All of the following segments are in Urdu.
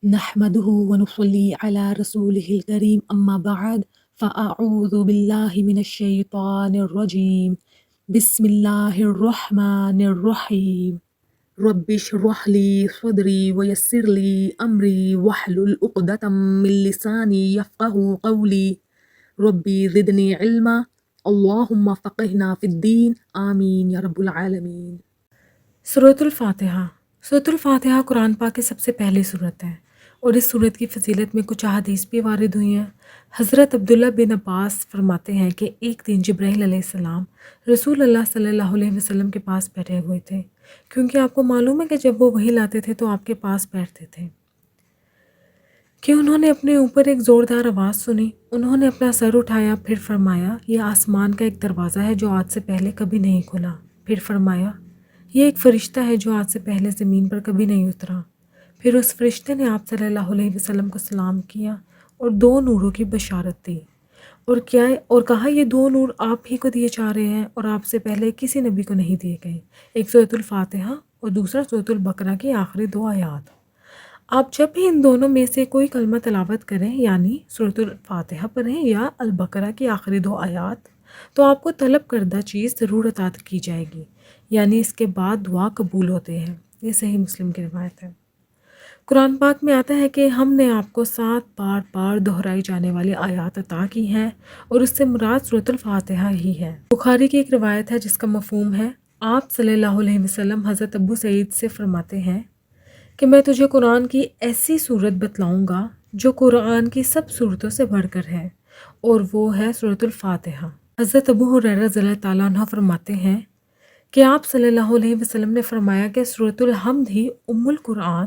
نحمده ونصلي على رسوله الكريم أما بعد فأعوذ بالله من الشيطان الرجيم بسم الله الرحمن الرحيم رب اشرح لي صدري ويسر لي أمري واحلل عقدة من لساني يفقه قولي ربي زدني علما اللهم فقهنا في الدين آمين يا رب العالمين۔ سورۃ الفاتحہ۔ سورۃ الفاتحہ قرآن پاک کی سب سے پہلی سورت ہے اور اس سورت کی فضیلت میں کچھ احادیث بھی وارد ہوئی ہیں۔ حضرت عبداللہ بن عباس فرماتے ہیں کہ ایک دن جبرائیل علیہ السلام رسول اللہ صلی اللہ علیہ وسلم کے پاس بیٹھے ہوئے تھے، کیونکہ آپ کو معلوم ہے کہ جب وہ وحی لاتے تھے تو آپ کے پاس بیٹھتے تھے کہ انہوں نے اپنے اوپر ایک زوردار آواز سنی۔ انہوں نے اپنا سر اٹھایا، پھر فرمایا یہ آسمان کا ایک دروازہ ہے جو آج سے پہلے کبھی نہیں کھلا۔ پھر فرمایا یہ ایک فرشتہ ہے جو آج سے پہلے زمین پر کبھی نہیں اترا۔ پھر اس فرشتے نے آپ صلی اللہ علیہ وسلم کو سلام کیا اور 2 نوروں کی بشارت دی اور کہا یہ 2 نور آپ ہی کو دیے جا رہے ہیں اور آپ سے پہلے کسی نبی کو نہیں دیے گئے، ایک سورۃ الفاتحہ اور دوسرا سورۃ البقرہ کی آخری 2 آیات۔ آپ جب بھی ان دونوں میں سے کوئی کلمہ تلاوت کریں، یعنی سورۃ الفاتحہ پڑھیں یا البقرہ کی آخری 2 آیات، تو آپ کو طلب کردہ چیز ضرور عطا کی جائے گی، یعنی اس کے بعد دعا قبول ہوتے ہیں۔ یہ صحیح مسلم کی روایت ہے۔ قرآن پاک میں آتا ہے کہ ہم نے آپ کو 7 بار دہرائی جانے والی آیات عطا کی ہیں اور اس سے مراد سورۃ الفاتحہ ہی ہے۔ بخاری کی ایک روایت ہے جس کا مفہوم ہے، آپ صلی اللہ علیہ وسلم حضرت ابو سعید سے فرماتے ہیں کہ میں تجھے قرآن کی ایسی صورت بتلاؤں گا جو قرآن کی سب صورتوں سے بڑھ کر ہے، اور وہ ہے سورۃ الفاتحہ۔ حضرت ابو ہریرہ رضی اللہ تعالیٰ عنہ فرماتے ہیں کہ آپ صلی اللہ علیہ وسلم نے فرمایا کہ سورۃ الحمد ہی ام القرآن،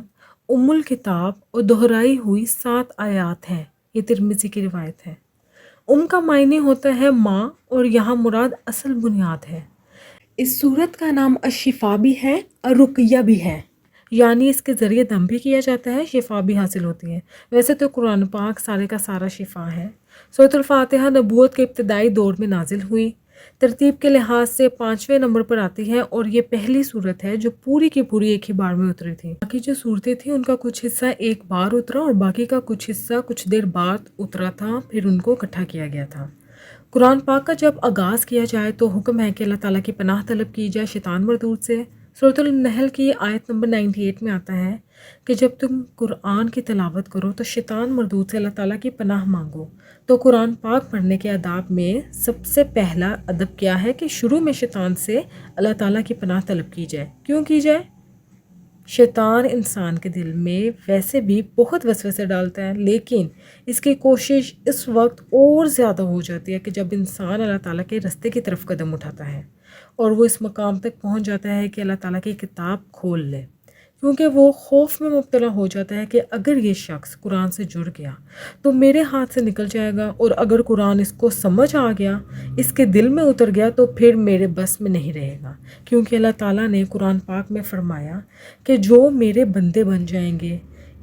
ام الکتاب اور دہرائی ہوئی 7 آیات ہیں۔ یہ ترمذی کی روایت ہے۔ ام کا معنی ہوتا ہے ماں، اور یہاں مراد اصل بنیاد ہے۔ اس سورت کا نام الشفا بھی ہے اور رقیہ بھی ہے، یعنی اس کے ذریعے دم بھی کیا جاتا ہے، شفا بھی حاصل ہوتی ہے۔ ویسے تو قرآن پاک سارے کا سارا شفا ہے۔ سورۃ الفاتحہ نبوت کے ابتدائی دور میں نازل ہوئی، ترتیب کے لحاظ سے 5ویں نمبر پر آتی ہے اور یہ پہلی صورت ہے جو پوری کی پوری ایک ہی بار میں اتری تھی۔ باقی جو صورتیں تھیں ان کا کچھ حصہ ایک بار اترا اور باقی کا کچھ حصہ کچھ دیر بعد اترا تھا، پھر ان کو اکٹھا کیا گیا تھا۔ قرآن پاک کا جب آغاز کیا جائے تو حکم ہے کہ اللہ تعالیٰ کی پناہ طلب کی جائے شیطان مردود سے۔ سورۃ النحل کی آیت نمبر 98 میں آتا ہے کہ جب تم قرآن کی تلاوت کرو تو شیطان مردود سے اللہ تعالیٰ کی پناہ مانگو۔ تو قرآن پاک پڑھنے کے آداب میں سب سے پہلا ادب کیا ہے کہ شروع میں شیطان سے اللہ تعالیٰ کی پناہ طلب کی جائے۔ کیوں کی جائے؟ شیطان انسان کے دل میں ویسے بھی بہت وسوسے ڈالتا ہے، لیکن اس کی کوشش اس وقت اور زیادہ ہو جاتی ہے کہ جب انسان اللہ تعالیٰ کے راستے کی طرف قدم اٹھاتا ہے اور وہ اس مقام تک پہنچ جاتا ہے کہ اللہ تعالیٰ کی کتاب کھول لے، کیونکہ وہ خوف میں مبتلا ہو جاتا ہے کہ اگر یہ شخص قرآن سے جڑ گیا تو میرے ہاتھ سے نکل جائے گا، اور اگر قرآن اس کو سمجھ آ گیا، اس کے دل میں اتر گیا تو پھر میرے بس میں نہیں رہے گا، کیونکہ اللہ تعالیٰ نے قرآن پاک میں فرمایا کہ جو میرے بندے بن جائیں گے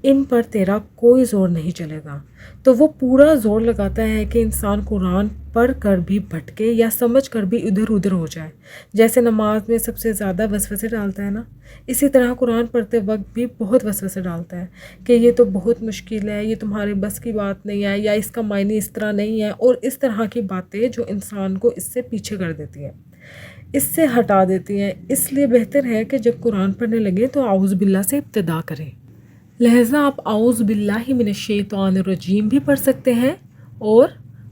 ان پر تیرا کوئی زور نہیں چلے گا۔ تو وہ پورا زور لگاتا ہے کہ انسان قرآن پڑھ کر بھی بھٹکے یا سمجھ کر بھی ادھر ادھر ہو جائے، جیسے نماز میں سب سے زیادہ وسوسے ڈالتا ہے نا، اسی طرح قرآن پڑھتے وقت بھی بہت وسوسے ڈالتا ہے کہ یہ تو بہت مشکل ہے، یہ تمہارے بس کی بات نہیں ہے، یا اس کا معنی اس طرح نہیں ہے، اور اس طرح کی باتیں جو انسان کو اس سے پیچھے کر دیتی ہیں، اس سے ہٹا دیتی ہیں۔ اس لیے بہتر ہے کہ جب قرآن پڑھنے لگے تو اعوذ باللہ سے ابتدا کریں۔ لہٰذا آپ اعوذ باللہ من الشیطان الرجیم بھی پڑھ سکتے ہیں اور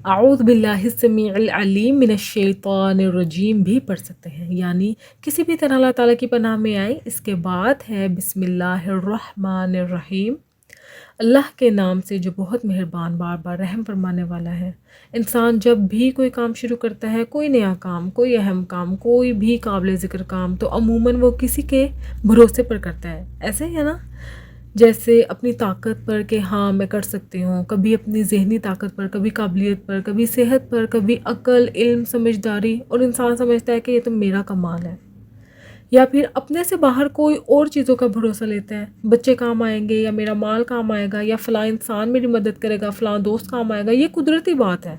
اعوذ باللہ السمیع العلیم من الشیطان الرجیم بھی پڑھ سکتے ہیں، یعنی کسی بھی طرح اللہ تعالیٰ کی پناہ میں آئے۔ اس کے بعد ہے بسم اللہ الرحمن الرحیم، اللہ کے نام سے جو بہت مہربان بار بار رحم فرمانے والا ہے۔ انسان جب بھی کوئی کام شروع کرتا ہے، کوئی نیا کام، کوئی اہم کام، کوئی بھی قابل ذکر کام، تو عموماً وہ کسی کے بھروسے پر کرتا ہے، ایسے ہی ہے نا، جیسے اپنی طاقت پر کہ ہاں میں کر سکتی ہوں، کبھی اپنی ذہنی طاقت پر، کبھی قابلیت پر، کبھی صحت پر، کبھی عقل، علم، سمجھداری، اور انسان سمجھتا ہے کہ یہ تو میرا کمال ہے، یا پھر اپنے سے باہر کوئی اور چیزوں کا بھروسہ لیتا ہے، بچے کام آئیں گے، یا میرا مال کام آئے گا، یا فلاں انسان میری مدد کرے گا، فلاں دوست کام آئے گا۔ یہ قدرتی بات ہے۔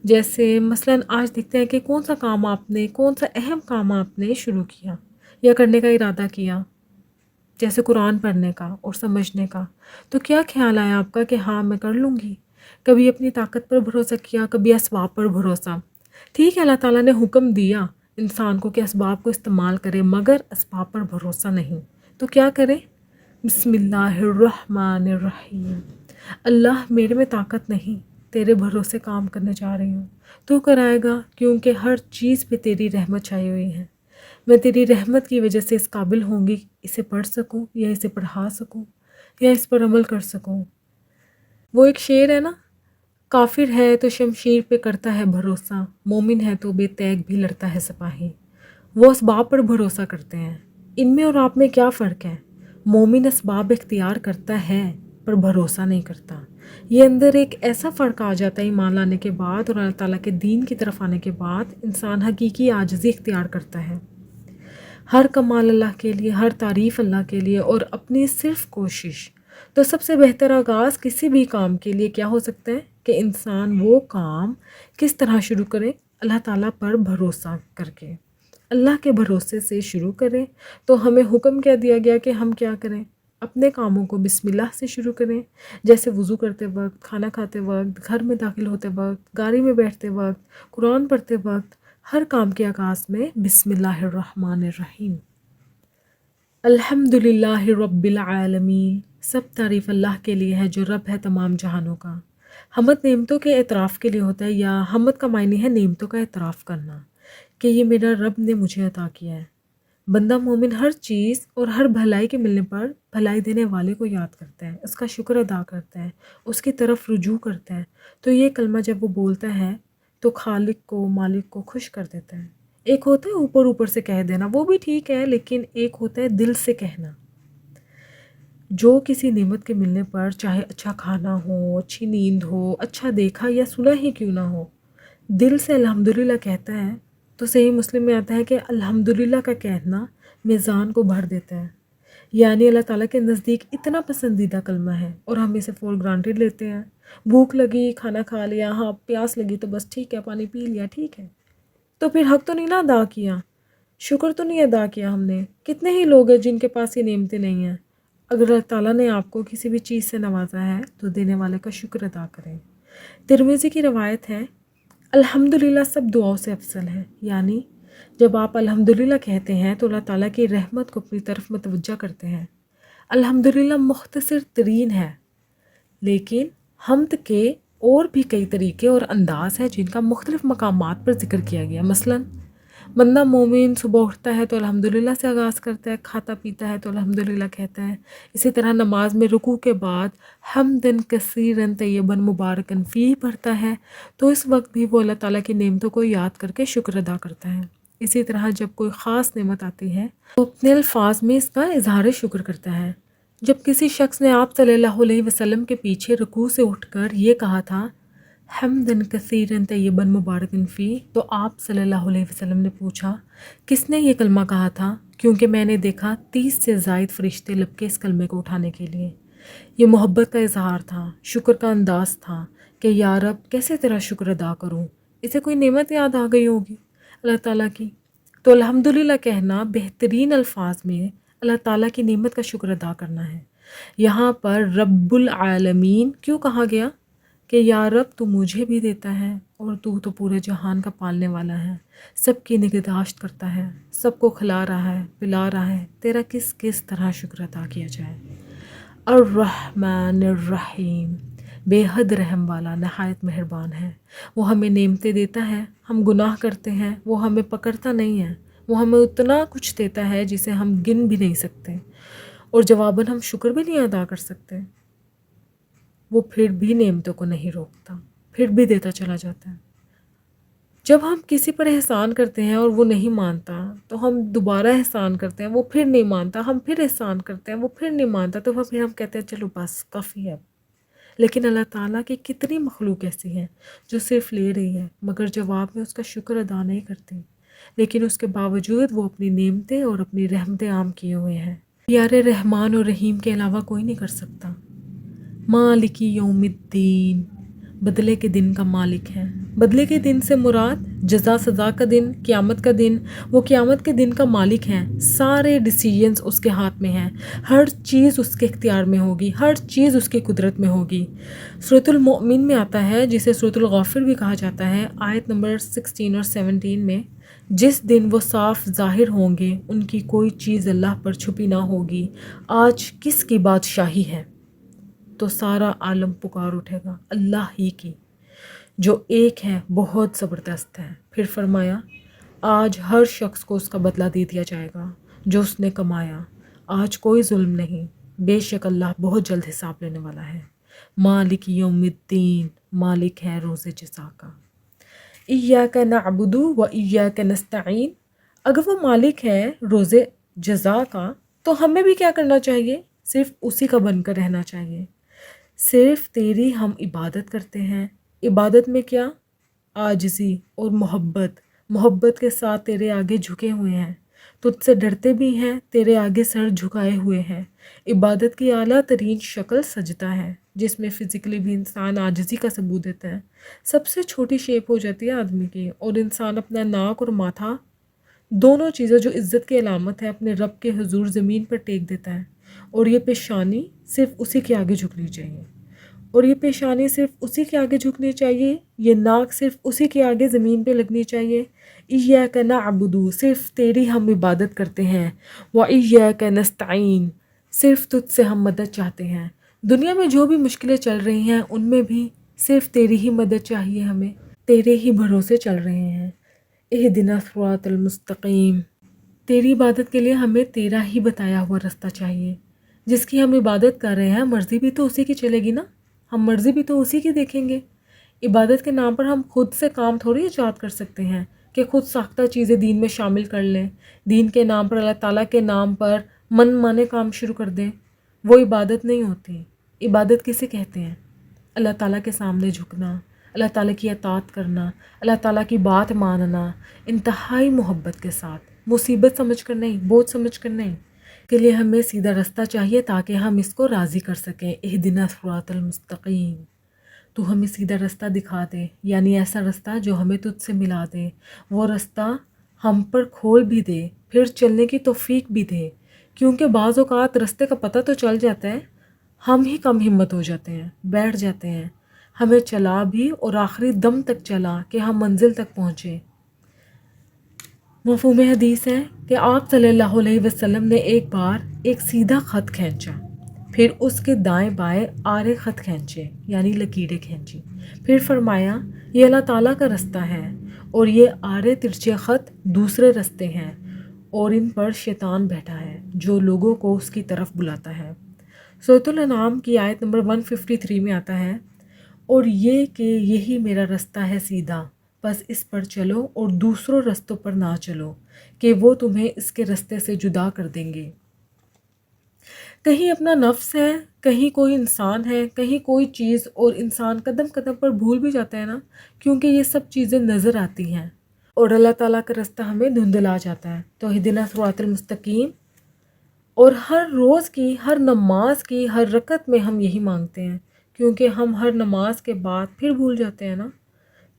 جیسے مثلاً آج دیکھتے ہیں کہ کون سا اہم کام آپ نے شروع کیا یا کرنے کا ارادہ کیا، جیسے قرآن پڑھنے کا اور سمجھنے کا، تو کیا خیال آیا آپ کا کہ ہاں میں کر لوں گی؟ کبھی اپنی طاقت پر بھروسہ کیا، کبھی اسباب پر بھروسہ۔ ٹھیک ہے، اللہ تعالیٰ نے حکم دیا انسان کو کہ اسباب کو استعمال کرے، مگر اسباب پر بھروسہ نہیں، تو کیا کرے؟ بسم اللہ الرحمن الرحیم۔ اللہ میرے میں طاقت نہیں، تیرے بھروسے کام کرنے جا رہی ہوں، تو کرائے گا، کیونکہ ہر چیز پہ تیری رحمت چھائی ہوئی ہے۔ میں تیری رحمت کی وجہ سے اس قابل ہوں گی اسے پڑھ سکوں یا اسے پڑھا سکوں یا اس پر عمل کر سکوں۔ وہ ایک شعر ہے نا، کافر ہے تو شمشیر پہ کرتا ہے بھروسہ، مومن ہے تو بے تیغ بھی لڑتا ہے سپاہی۔ وہ اسباب پر بھروسہ کرتے ہیں۔ ان میں اور آپ میں کیا فرق ہے؟ مومن اسباب اختیار کرتا ہے پر بھروسہ نہیں کرتا۔ یہ اندر ایک ایسا فرق آ جاتا ہے ایمان لانے کے بعد اور اللہ تعالیٰ کے دین کی طرف آنے کے بعد، انسان حقیقی عاجزی اختیار کرتا ہے۔ ہر کمال اللہ کے لیے، ہر تعریف اللہ کے لیے اور اپنی صرف کوشش۔ تو سب سے بہتر آغاز کسی بھی کام کے لیے کیا ہو سکتا ہے کہ انسان وہ کام کس طرح شروع کرے؟ اللہ تعالیٰ پر بھروسہ کر کے، اللہ کے بھروسے سے شروع کریں۔ تو ہمیں حکم کیا دیا گیا کہ ہم کیا کریں؟ اپنے کاموں کو بسم اللہ سے شروع کریں، جیسے وضو کرتے وقت، کھانا کھاتے وقت، گھر میں داخل ہوتے وقت، گاڑی میں بیٹھتے وقت، قرآن پڑھتے وقت، ہر کام کے آغاز میں بسم اللہ الرحمن الرحیم۔ الحمدللہ رب العالمین، سب تعریف اللہ کے لیے ہے جو رب ہے تمام جہانوں کا۔ حمد نعمتوں کے اعتراف کے لیے ہوتا ہے، یا حمد کا معنی ہے نعمتوں کا اعتراف کرنا کہ یہ میرا رب نے مجھے عطا کیا ہے۔ بندہ مومن ہر چیز اور ہر بھلائی کے ملنے پر بھلائی دینے والے کو یاد کرتا ہے، اس کا شکر ادا کرتا ہے، اس کی طرف رجوع کرتا ہے۔ تو یہ کلمہ جب وہ بولتا ہے تو خالق کو، مالک کو خوش کر دیتا ہے۔ ایک ہوتا ہے اوپر اوپر سے کہہ دینا، وہ بھی ٹھیک ہے، لیکن ایک ہوتا ہے دل سے کہنا۔ جو کسی نعمت کے ملنے پر، چاہے اچھا کھانا ہو، اچھی نیند ہو، اچھا دیکھا یا سنا ہی کیوں نہ ہو، دل سے الحمدللہ کہتا ہے، تو صحیح مسلم میں آتا ہے کہ الحمدللہ کا کہنا میزان کو بھر دیتا ہے۔ یعنی اللہ تعالیٰ کے نزدیک اتنا پسندیدہ کلمہ ہے اور ہم اسے فور گرانٹیڈ لیتے ہیں۔ بھوک لگی، کھانا کھا لیا، ہاں پیاس لگی تو بس ٹھیک ہے پانی پی لیا، ٹھیک ہے، تو پھر حق تو نہیں نا ادا کیا، شکر تو نہیں ادا کیا ہم نے۔ کتنے ہی لوگ ہیں جن کے پاس یہ نعمتیں نہیں ہیں۔ اگر اللہ تعالیٰ نے آپ کو کسی بھی چیز سے نوازا ہے تو دینے والے کا شکر ادا کریں۔ ترمذی کی روایت ہے، الحمدللہ سب دعاؤں سے افضل ہے، یعنی جب آپ الحمدللہ کہتے ہیں تو اللہ تعالیٰ کی رحمت کو اپنی طرف متوجہ کرتے ہیں۔ الحمدللہ مختصر ترین ہے، لیکن حمد کے اور بھی کئی طریقے اور انداز ہیں جن کا مختلف مقامات پر ذکر کیا گیا۔ مثلاً بندہ مومن صبح اٹھتا ہے تو الحمدللہ سے آغاز کرتا ہے، کھاتا پیتا ہے تو الحمدللہ کہتا ہے۔ اسی طرح نماز میں رکوع کے بعد حمدن کثیرن طیبن مبارکن فیہ پڑھتا ہے، تو اس وقت بھی وہ اللہ تعالیٰ کی نعمتوں کو یاد کر کے شکر ادا کرتا ہے۔ اسی طرح جب کوئی خاص نعمت آتی ہے تو اپنے الفاظ میں اس کا اظہار شکر کرتا ہے۔ جب کسی شخص نے آپ صلی اللہ علیہ وسلم کے پیچھے رکوع سے اٹھ کر یہ کہا تھا حمدن کثیرن طیبن مبارکن فیہ، تو آپ صلی اللہ علیہ وسلم نے پوچھا کس نے یہ کلمہ کہا تھا، کیونکہ میں نے دیکھا 30 سے زائد فرشتے لپکے اس کلمے کو اٹھانے کے لیے۔ یہ محبت کا اظہار تھا، شکر کا انداز تھا کہ یا رب کیسے تیرا شکر ادا کروں۔ اسے کوئی نعمت یاد آ گئی ہوگی اللہ تعالیٰ کی۔ تو الحمدللہ کہنا بہترین الفاظ میں اللہ تعالیٰ کی نعمت کا شکر ادا کرنا ہے۔ یہاں پر رب العالمین کیوں کہا گیا؟ کہ یا رب تو مجھے بھی دیتا ہے اور تو پورے جہان کا پالنے والا ہے، سب کی نگہداشت کرتا ہے، سب کو کھلا رہا ہے، پلا رہا ہے، تیرا کس طرح شکر ادا کیا جائے۔ الرحمن الرحیم، بے حد رحم والا، نہایت مہربان ہے۔ وہ ہمیں نعمتیں دیتا ہے، ہم گناہ کرتے ہیں، وہ ہمیں پکڑتا نہیں ہے، وہ ہمیں اتنا کچھ دیتا ہے جسے ہم گن بھی نہیں سکتے، اور جواباً ہم شکر بھی نہیں ادا کر سکتے۔ وہ پھر بھی نعمتوں کو نہیں روکتا، پھر بھی دیتا چلا جاتا ہے۔ جب ہم کسی پر احسان کرتے ہیں اور وہ نہیں مانتا تو ہم دوبارہ احسان کرتے ہیں، وہ پھر نہیں مانتا، ہم پھر احسان کرتے ہیں، وہ پھر نہیں مانتا، تو پھر ہم کہتے ہیں چلو بس کافی ہے۔ لیکن اللہ تعالیٰ کی کتنی مخلوق ایسی ہے جو صرف لے رہی ہے مگر جواب میں اس کا شکر ادا نہیں کرتی، لیکن اس کے باوجود وہ اپنی نعمتیں اور اپنی رحمتیں عام کیے ہوئے ہیں۔ پیارے رحمان اور رحیم کے علاوہ کوئی نہیں کر سکتا۔ مالک یوم الدین، بدلے کے دن کا مالک ہے، بدلے کے دن سے مراد جزا سزا کا دن، قیامت کا دن۔ وہ قیامت کے دن کا مالک ہے، سارے ڈیسیجنز اس کے ہاتھ میں ہیں، ہر چیز اس کے اختیار میں ہوگی، ہر چیز اس کی قدرت میں ہوگی۔ سورۃ المؤمن میں آتا ہے، جسے سورۃ الغافر بھی کہا جاتا ہے، آیت نمبر 16 اور 17 میں، جس دن وہ صاف ظاہر ہوں گے، ان کی کوئی چیز اللہ پر چھپی نہ ہوگی۔ آج کس کی بادشاہی ہے؟ تو سارا عالم پکار اٹھے گا اللہ ہی کی، جو ایک ہے، بہت زبردست ہے۔ پھر فرمایا آج ہر شخص کو اس کا بدلہ دے دیا جائے گا جو اس نے کمایا، آج کوئی ظلم نہیں، بے شک اللہ بہت جلد حساب لینے والا ہے۔ مالک یوم الدین، مالک ہے روز جزا کا۔ ایاک نعبد و ایاک نستعین، اگر وہ مالک ہے روز جزا کا تو ہمیں بھی کیا کرنا چاہیے؟ صرف اسی کا بن کر رہنا چاہیے۔ صرف تیری ہم عبادت کرتے ہیں۔ عبادت میں کیا؟ عاجزی اور محبت کے ساتھ تیرے آگے جھکے ہوئے ہیں، تجھ سے ڈرتے بھی ہیں، تیرے آگے سر جھکائے ہوئے ہیں۔ عبادت کی اعلیٰ ترین شکل سجدہ ہے، جس میں فزیکلی بھی انسان عاجزی کا ثبوت دیتا ہے۔ سب سے چھوٹی شیپ ہو جاتی ہے آدمی کی، اور انسان اپنا ناک اور ماتھا، دونوں چیزیں جو عزت کی علامت ہے، اپنے رب کے حضور زمین پر ٹیک دیتا ہے، اور یہ پیشانی صرف اسی کے آگے جھکنی چاہیے، اور یہ پیشانی صرف اسی کے آگے جھکنی چاہیے، یہ ناک صرف اسی کے آگے زمین پہ لگنی چاہیے۔ ایاک نعبد، صرف تیری ہم عبادت کرتے ہیں، و ایاک نستعین، صرف تجھ سے ہم مدد چاہتے ہیں۔ دنیا میں جو بھی مشکلیں چل رہی ہیں ان میں بھی صرف تیری ہی مدد چاہیے، ہمیں تیرے ہی بھروسے چل رہے ہیں۔ اہدنا الصراط المستقیم، تیری عبادت کے لیے ہمیں تیرا ہی بتایا ہوا رستہ چاہیے۔ جس کی ہم عبادت کر رہے ہیں مرضی بھی تو اسی کی چلے گی نا، ہم مرضی بھی تو اسی کی دیکھیں گے۔ عبادت کے نام پر ہم خود سے کام تھوڑی ایجاد کر سکتے ہیں کہ خود ساختہ چیزیں دین میں شامل کر لیں، دین کے نام پر، اللہ تعالیٰ کے نام پر من مانے کام شروع کر دیں۔ وہ عبادت نہیں ہوتی۔ عبادت کسے کہتے ہیں؟ اللہ تعالیٰ کے سامنے جھکنا، اللہ تعالیٰ کی اطاعت کرنا، اللہ تعالیٰ کی بات ماننا، انتہائی محبت کے ساتھ، مصیبت سمجھ کر نہیں، بوجھ سمجھ کر نہیں۔ کے لیے ہمیں سیدھا رستہ چاہیے تاکہ ہم اس کو راضی کر سکیں۔ اہدنا الصراط المستقیم، تو ہمیں سیدھا رستہ دکھا دے، یعنی ایسا رستہ جو ہمیں تجھ سے ملا دے، وہ رستہ ہم پر کھول بھی دے، پھر چلنے کی توفیق بھی دے، کیونکہ بعض اوقات رستے کا پتہ تو چل جاتا ہے، ہم ہی کم ہمت ہو جاتے ہیں، بیٹھ جاتے ہیں۔ ہمیں چلا بھی اور آخری دم تک چلا کہ ہم منزل تک پہنچے۔ مفہوم حدیث ہے کہ آپ صلی اللہ علیہ وسلم نے ایک بار ایک سیدھا خط کھینچا، پھر اس کے دائیں بائیں آرے خط کھینچے، یعنی لکیریں کھینچی، پھر فرمایا یہ اللہ تعالیٰ کا رستہ ہے، اور یہ آرے ترچے خط دوسرے رستے ہیں، اور ان پر شیطان بیٹھا ہے جو لوگوں کو اس کی طرف بلاتا ہے۔ سورۃ الانعام کی آیت نمبر 153 میں آتا ہے، اور یہ کہ یہی میرا رستہ ہے سیدھا، بس اس پر چلو اور دوسروں رستوں پر نہ چلو کہ وہ تمہیں اس کے رستے سے جدا کر دیں گے۔ کہیں اپنا نفس ہے، کہیں کوئی انسان ہے، کہیں کوئی چیز، اور انسان قدم قدم پر بھول بھی جاتا ہے نا، کیونکہ یہ سب چیزیں نظر آتی ہیں اور اللہ تعالیٰ کا رستہ ہمیں دھندلا جاتا ہے۔ تو اہدنا الصراط المستقیم، اور ہر روز کی، ہر نماز کی، ہر رکعت میں ہم یہی مانگتے ہیں، کیونکہ ہم ہر نماز کے بعد پھر بھول جاتے ہیں نا،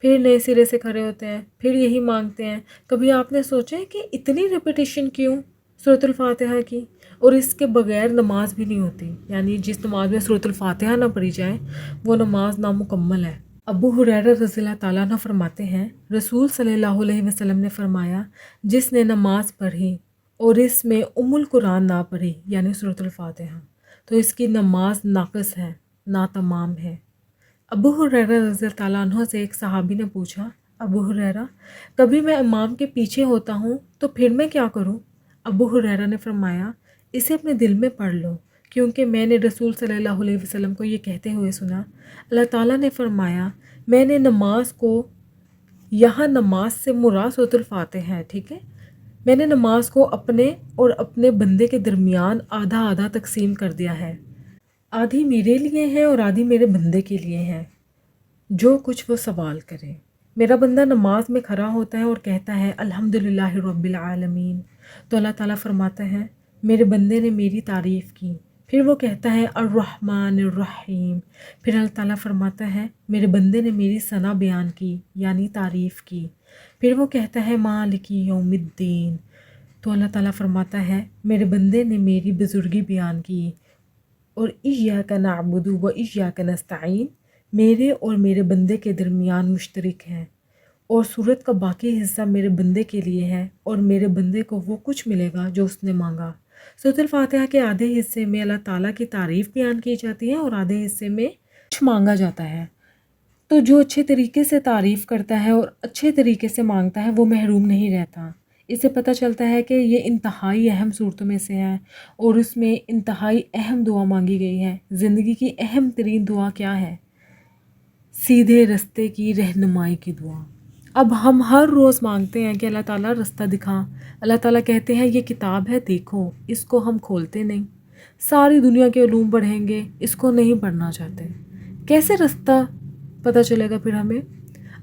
پھر نئے سرے سے کھڑے ہوتے ہیں، پھر یہی مانگتے ہیں۔ کبھی آپ نے سوچا ہے کہ اتنی ریپیٹیشن کیوں سورۃ الفاتحہ کی؟ اور اس کے بغیر نماز بھی نہیں ہوتی، یعنی جس نماز میں سورۃ الفاتحہ نہ پڑھی جائے وہ نماز نامکمل ہے۔ ابو ہریرہ رضی اللہ تعالیٰ عنہ فرماتے ہیں، رسول صلی اللہ علیہ وسلم نے فرمایا، جس نے نماز پڑھی اور اس میں القرآن نہ پڑھی، یعنی سورۃ الفاتحہ، تو اس کی نماز ناقص ہے، ناتمام ہے۔ ابو ہریرہ رضی اللہ تعالیٰ عنہ سے ایک صحابی نے پوچھا، ابو ہریرہ، کبھی میں امام کے پیچھے ہوتا ہوں تو پھر میں کیا کروں؟ ابو ہریرہ نے فرمایا، اسے اپنے دل میں پڑھ لو، کیونکہ میں نے رسول صلی اللہ علیہ وسلم کو یہ کہتے ہوئے سنا، اللہ تعالیٰ نے فرمایا، میں نے نماز کو، یہاں نماز سے مراد سورۃ الفاتحہ ہے، ٹھیک ہے، میں نے نماز کو اپنے اور اپنے بندے کے درمیان آدھا آدھا تقسیم کر دیا ہے، آدھی میرے لیے ہے اور آدھی میرے بندے کے لیے ہے، جو کچھ وہ سوال کرے۔ میرا بندہ نماز میں کھڑا ہوتا ہے اور کہتا ہے الحمدللہ رب العالمین، تو اللہ تعالیٰ فرماتا ہے میرے بندے نے میری تعریف کی، پھر وہ کہتا ہے الرحمن الرحیم، پھر اللہ تعالیٰ فرماتا ہے میرے بندے نے میری ثنا بیان کی یعنی تعریف کی، پھر وہ کہتا ہے مالک یوم الدین، تو اللہ تعالیٰ فرماتا ہے میرے بندے نے میری بزرگی بیان کی، اور ایاک نعبد و ایاک نستعین میرے اور میرے بندے کے درمیان مشترک ہے، اور سورت کا باقی حصہ میرے بندے کے لیے ہے اور میرے بندے کو وہ کچھ ملے گا جو اس نے مانگا۔ سورۃ الفاتحہ کے آدھے حصے میں اللہ تعالیٰ کی تعریف بیان کی جاتی ہے اور آدھے حصے میں کچھ مانگا جاتا ہے، تو جو اچھے طریقے سے تعریف کرتا ہے اور اچھے طریقے سے مانگتا ہے وہ محروم نہیں رہتا۔ اس سے پتہ چلتا ہے کہ یہ انتہائی اہم صورتوں میں سے ہے اور اس میں انتہائی اہم دعا مانگی گئی ہے۔ زندگی کی اہم ترین دعا کیا ہے؟ سیدھے رستے کی رہنمائی کی دعا۔ اب ہم ہر روز مانگتے ہیں کہ اللہ تعالیٰ رستہ دکھا، اللہ تعالیٰ کہتے ہیں یہ کتاب ہے دیکھو، اس کو ہم کھولتے نہیں، ساری دنیا کے علوم پڑھیں گے، اس کو نہیں پڑھنا چاہتے، کیسے رستہ پتہ چلے گا پھر ہمیں؟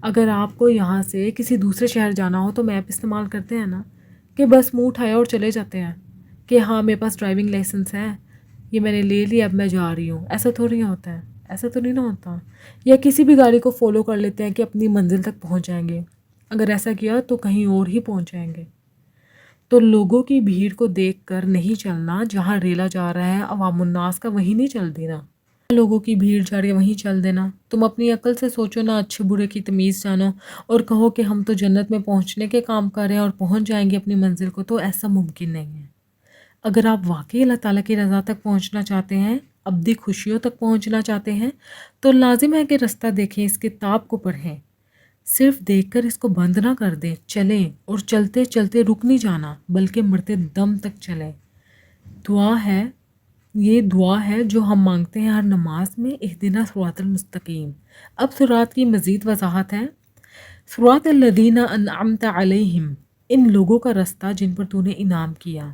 اگر آپ کو یہاں سے کسی دوسرے شہر جانا ہو تو میپ استعمال کرتے ہیں نا، کہ بس منہ اٹھایا اور چلے جاتے ہیں کہ ہاں میرے پاس ڈرائیونگ لائسنس ہے، یہ میں نے لے لی، اب میں جا رہی ہوں۔ ایسا تھوڑی ہوتا ہے، ایسا تو نہیں نہ ہوتا۔ یا کسی بھی گاڑی کو فالو کر لیتے ہیں کہ اپنی منزل تک پہنچ جائیں گے، اگر ایسا کیا تو کہیں اور ہی پہنچ جائیں گے۔ تو لوگوں کی بھیڑ کو دیکھ کر نہیں چلنا، جہاں ریلا جا رہا ہے عوام الناس کا وہیں نہیں چل دینا، لوگوں کی بھیڑ جا رہی ہے وہیں چل دینا۔ تم اپنی عقل سے سوچو نا، اچھے برے کی تمیز جانو اور کہو کہ ہم تو جنت میں پہنچنے کے کام کر رہے ہیں اور پہنچ جائیں گے اپنی منزل کو، تو ایسا ممکن نہیں ہے۔ اگر آپ واقعی اللہ تعالیٰ کی رضا تک پہنچنا چاہتے ہیں، ابدی خوشیوں تک پہنچنا چاہتے ہیں، تو لازم ہے کہ رستہ دیکھیں، اس کتاب کو پڑھیں، صرف دیکھ کر اس کو بند نہ کر دیں، چلیں اور چلتے چلتے رک نہیں جانا بلکہ مرتے دم تک چلیں۔ یہ دعا ہے جو ہم مانگتے ہیں ہر نماز میں، اہدنا صراط المستقیم۔ اب صراط کی مزید وضاحت ہے، صراط الذین انعمت علیہم، ان لوگوں کا رستہ جن پر تو نے انعام کیا۔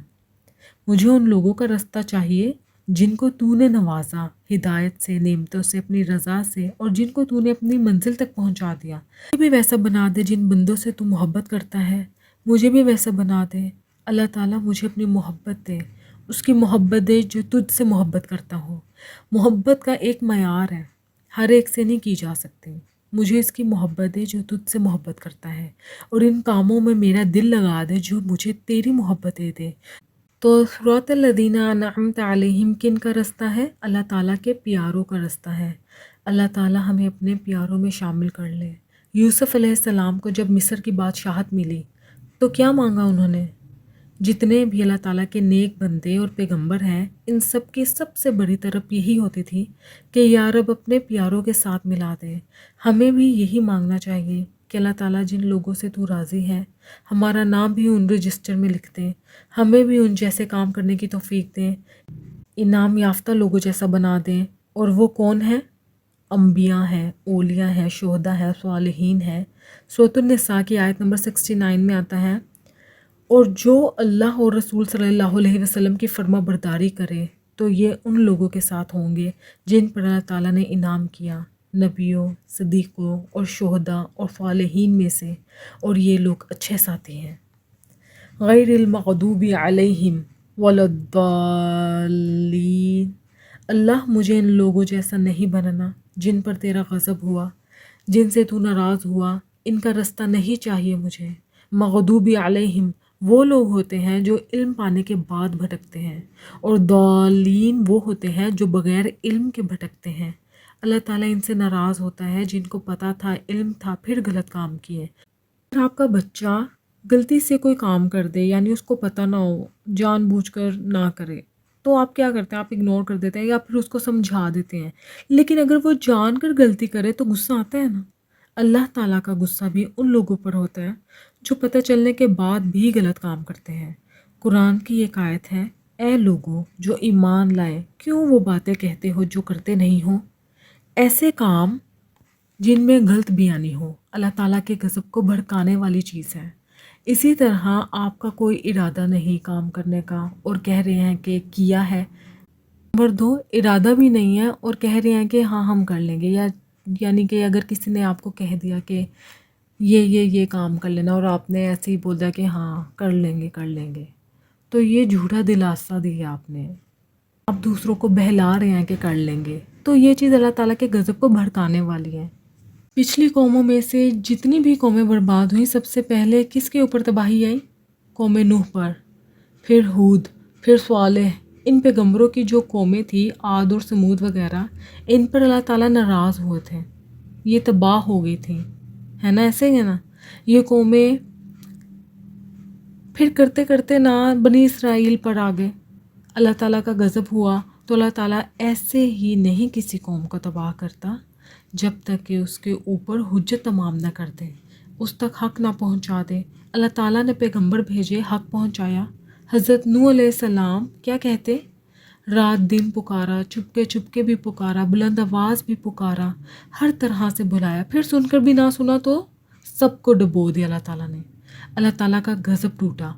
مجھے ان لوگوں کا رستہ چاہیے جن کو تو نے نوازا ہدایت سے، نعمتوں سے، اپنی رضا سے، اور جن کو تو نے اپنی منزل تک پہنچا دیا۔ مجھے بھی ویسا بنا دے جن بندوں سے تو محبت کرتا ہے، مجھے بھی ویسا بنا دے اللہ تعالیٰ، مجھے اپنی محبت دے، اس کی محبت دے جو تجھ سے محبت کرتا ہو۔ محبت کا ایک معیار ہے، ہر ایک سے نہیں کی جا سکتی، مجھے اس کی محبت دے جو تجھ سے محبت کرتا ہے، اور ان کاموں میں میرا دل لگا دے جو مجھے تیری محبت دے۔ تو صراط الذین انعمت علیہم کن کا رستہ ہے؟ اللہ تعالیٰ کے پیاروں کا رستہ ہے۔ اللہ تعالیٰ ہمیں اپنے پیاروں میں شامل کر لے۔ یوسف علیہ السلام کو جب مصر کی بادشاہت ملی تو کیا مانگا انہوں نے؟ جتنے بھی اللہ تعالیٰ کے نیک بندے اور پیغمبر ہیں، ان سب کی سب سے بڑی طرف یہی ہوتی تھی کہ یا رب اپنے پیاروں کے ساتھ ملا دے۔ ہمیں بھی یہی مانگنا چاہیے کہ اللہ تعالیٰ جن لوگوں سے تو راضی ہے، ہمارا نام بھی ان رجسٹر میں لکھ دیں، ہمیں بھی ان جیسے کام کرنے کی توفیق دیں، انعام یافتہ لوگوں جیسا بنا دیں۔ اور وہ کون ہیں؟ انبیاء ہیں، اولیاء ہیں، شہداء ہیں، صالحین ہیں۔ سورۃ النساء کی آیت نمبر 69 میں آتا ہے، اور جو اللہ اور رسول صلی اللہ علیہ وسلم کی فرما برداری کرے تو یہ ان لوگوں کے ساتھ ہوں گے جن پر اللہ تعالیٰ نے انعام کیا، نبیوں، صدیقوں اور شہداء اور صالحین میں سے، اور یہ لوگ اچھے ساتھی ہیں۔ غیر المغضوب علیہم ولا الضالین، اللہ مجھے ان لوگوں جیسا نہیں بنانا جن پر تیرا غضب ہوا، جن سے تو ناراض ہوا، ان کا رستہ نہیں چاہیے مجھے۔ مغضوب علیہم وہ لوگ ہوتے ہیں جو علم پانے کے بعد بھٹکتے ہیں، اور ضالین وہ ہوتے ہیں جو بغیر علم کے بھٹکتے ہیں۔ اللہ تعالیٰ ان سے ناراض ہوتا ہے جن کو پتہ تھا، علم تھا، پھر غلط کام کیے۔ اگر آپ کا بچہ غلطی سے کوئی کام کر دے، یعنی اس کو پتہ نہ ہو، جان بوجھ کر نہ کرے، تو آپ کیا کرتے ہیں؟ آپ اگنور کر دیتے ہیں یا پھر اس کو سمجھا دیتے ہیں۔ لیکن اگر وہ جان کر غلطی کرے تو غصہ آتا ہے نا۔ اللہ تعالیٰ کا غصہ بھی ان لوگوں پر ہوتا ہے جو پتہ چلنے کے بعد بھی غلط کام کرتے ہیں۔ قرآن کی ایک آیت ہے، اے لوگوں جو ایمان لائے، کیوں وہ باتیں کہتے ہو جو کرتے نہیں ہو؟ ایسے کام جن میں غلط بیانی ہو اللہ تعالیٰ کے غضب کو بھڑکانے والی چیز ہے۔ اسی طرح آپ کا کوئی ارادہ نہیں کام کرنے کا اور کہہ رہے ہیں کہ کیا ہے۔ نمبر 2، ارادہ بھی نہیں ہے اور کہہ رہے ہیں کہ ہاں ہم کر لیں گے، یعنی کہ اگر کسی نے آپ کو کہہ دیا کہ یہ کام کر لینا اور آپ نے ایسے ہی بول دیا کہ ہاں کر لیں گے، تو یہ جھوٹا دلاسا دیا آپ نے۔ آپ دوسروں کو بہلا رہے ہیں کہ کر لیں گے، تو یہ چیز اللہ تعالیٰ کے غضب کو بھڑکانے والی ہے۔ پچھلی قوموں میں سے جتنی بھی قومیں برباد ہوئیں، سب سے پہلے کس کے اوپر تباہی آئی؟ قوم نوح پر، پھر ہود، پھر صالح۔ ان پیغمبروں کی جو قومیں تھیں، عاد اور سمود وغیرہ، ان پر اللہ تعالیٰ ناراض ہوئے تھے، یہ تباہ ہو گئی تھیں، ہے نا؟ ایسے ہی ہے نا؟ یہ قومیں پھر کرتے کرتے نا بنی اسرائیل پر آ گئے، اللہ تعالیٰ کا غضب ہوا تو اللہ تعالیٰ ایسے ہی نہیں کسی قوم کو تباہ کرتا جب تک کہ اس کے اوپر حجت تمام نہ کر دے، اس تک حق نہ پہنچا دے۔ اللہ تعالیٰ نے پیغمبر بھیجے، حق پہنچایا۔ حضرت نوح علیہ السلام کیا کہتے؟ رات دن پکارا، چپکے بھی پکارا، بلند آواز بھی پکارا، ہر طرح سے بلایا، پھر سن کر بھی نہ سنا تو سب کو ڈبو دیا اللہ تعالیٰ نے۔ اللہ تعالیٰ کا غضب ٹوٹا۔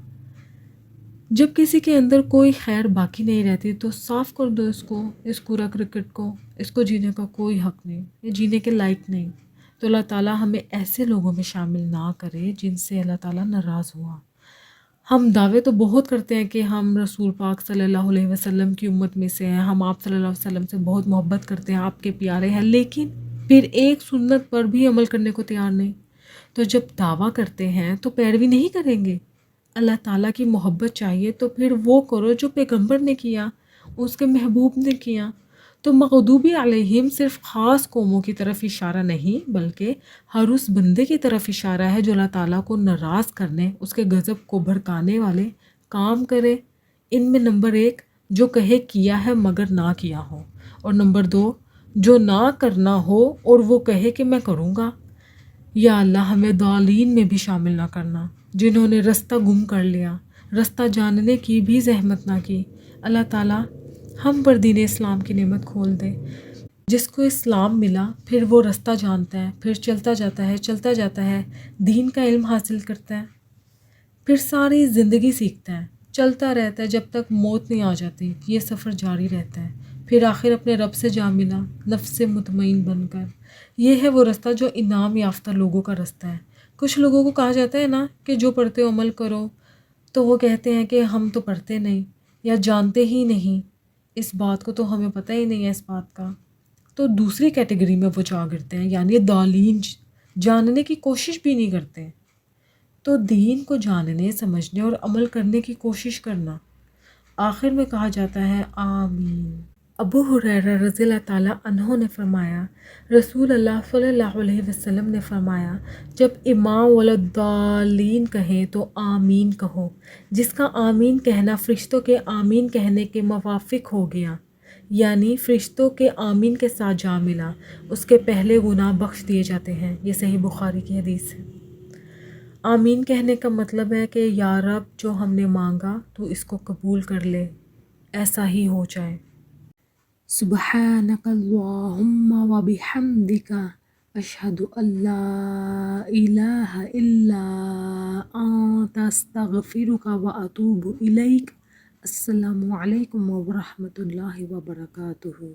جب کسی کے اندر کوئی خیر باقی نہیں رہتی تو صاف کر دو اس کورا کرکٹ کو، اس کو جینے کا کوئی حق نہیں، یہ جینے کے لائق نہیں۔ تو اللہ تعالیٰ ہمیں ایسے لوگوں میں شامل نہ کرے جن سے اللہ تعالیٰ ناراض ہوا۔ ہم دعوے تو بہت کرتے ہیں کہ ہم رسول پاک صلی اللہ علیہ وسلم کی امت میں سے ہیں، ہم آپ صلی اللہ علیہ وسلم سے بہت محبت کرتے ہیں، آپ کے پیارے ہیں، لیکن پھر ایک سنت پر بھی عمل کرنے کو تیار نہیں۔ تو جب دعویٰ کرتے ہیں تو پیروی نہیں کریں گے۔ اللہ تعالیٰ کی محبت چاہیے تو پھر وہ کرو جو پیغمبر نے کیا، اس کے محبوب نے کیا۔ تو مغضوبی علیہم صرف خاص قوموں کی طرف اشارہ نہیں، بلکہ ہر اس بندے کی طرف اشارہ ہے جو اللہ تعالیٰ کو ناراض کرنے، اس کے غضب کو بھڑکانے والے کام کرے۔ ان میں نمبر 1 جو کہے کیا ہے مگر نہ کیا ہو، اور نمبر 2 جو نہ کرنا ہو اور وہ کہے کہ میں کروں گا۔ یا اللہ ہمیں ضالین میں بھی شامل نہ کرنا، جنہوں نے رستہ گم کر لیا، رستہ جاننے کی بھی زحمت نہ کی۔ اللہ تعالیٰ ہم پر دین اسلام کی نعمت کھول دے۔ جس کو اسلام ملا پھر وہ رستہ جانتا ہے، پھر چلتا جاتا ہے، دین کا علم حاصل کرتا ہے، پھر ساری زندگی سیکھتا ہے، چلتا رہتا ہے جب تک موت نہیں آ جاتی، یہ سفر جاری رہتا ہے، پھر آخر اپنے رب سے جا ملا نفس مطمئن بن کر۔ یہ ہے وہ رستہ جو انعام یافتہ لوگوں کا رستہ ہے۔ کچھ لوگوں کو کہا جاتا ہے نا کہ جو پڑھتے ہو عمل کرو، تو وہ کہتے ہیں کہ ہم تو پڑھتے نہیں یا جانتے ہی نہیں اس بات کو، تو ہمیں پتہ ہی نہیں ہے اس بات کا، تو دوسری کیٹیگری میں وہ جا گرتے ہیں، یعنی ضالین، جاننے کی کوشش بھی نہیں کرتے۔ تو دین کو جاننے، سمجھنے اور عمل کرنے کی کوشش کرنا۔ آخر میں کہا جاتا ہے آمین۔ ابو ہریرہ رضی اللہ تعالیٰ عنہ نے فرمایا، رسول اللہ صلی اللہ علیہ وسلم نے فرمایا، جب امام وللضالین کہیں تو آمین کہو۔ جس کا آمین کہنا فرشتوں کے آمین کہنے کے موافق ہو گیا، یعنی فرشتوں کے آمین کے ساتھ جا ملا، اس کے پہلے گناہ بخش دیے جاتے ہیں۔ یہ صحیح بخاری کی حدیث ہے۔ آمین کہنے کا مطلب ہے کہ یا رب جو ہم نے مانگا تو اس کو قبول کر لے، ایسا ہی ہو جائے۔ سبحانك اللهم وبحمدك أشهد أن لا إله إلا أنت أستغفرك وأتوب إليك۔ السلام عليكم ورحمة الله وبركاته۔